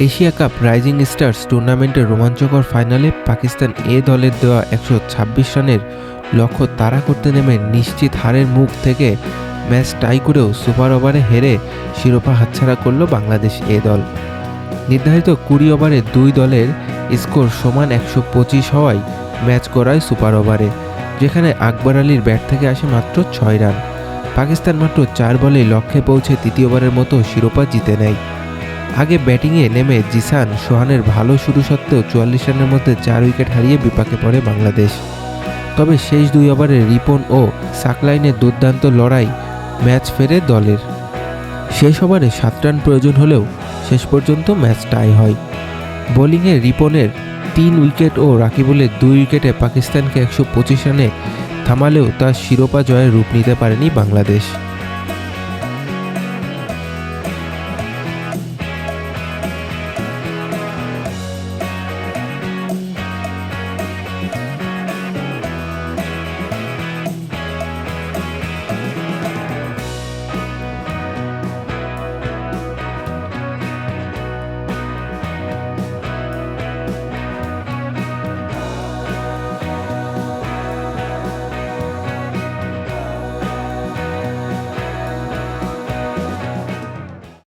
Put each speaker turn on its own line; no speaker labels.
Asia cup rising stars টুর্নামেন্টের রোমাঞ্চকর ফাইনালে পাকিস্তান এ দলের দেওয়া ১২৬ রানের লক্ষ্য তাড়া করতে নেমে নিশ্চিত হারের মুখ থেকে ম্যাচ টাই করেও সুপার ওভারে হেরে শিরোপা হাতছাড়া করল বাংলাদেশ এ দল। নির্ধারিত ২০ ওভারে দুই দলের স্কোর সমান ১২৫ হওয়ায় ম্যাচ গড়ায় সুপার ওভারে, যেখানে আকবর আলীর ব্যাট থেকে আসে মাত্র ৬ রান। পাকিস্তান মাত্র ৪ বলেই লক্ষ্যে পৌঁছে তৃতীয়বারের মতো শিরোপা জিতে নেয়। আগে ব্যাটিংয়ে নেমে জিসান সোহানের ভালো শুরু সত্ত্বেও ৪৪ রানের মধ্যে ৪ উইকেট হারিয়ে বিপাকে পড়ে বাংলাদেশ। তবে শেষ ২ ওভারে রিপন ও সাকলাইনের দুর্দান্ত লড়াই ম্যাচ ফেরে দলের। শেষ ওভারে ৭ রান প্রয়োজন হলেও শেষ পর্যন্ত ম্যাচ টাই হয়। বোলিংয়ে রিপনের ৩ উইকেট ও রাকিবুলের ২ উইকেটে পাকিস্তানকে ১২৫ রানে থামালেও তা শিরোপা জয়ের রূপ নিতে পারেনি বাংলাদেশ।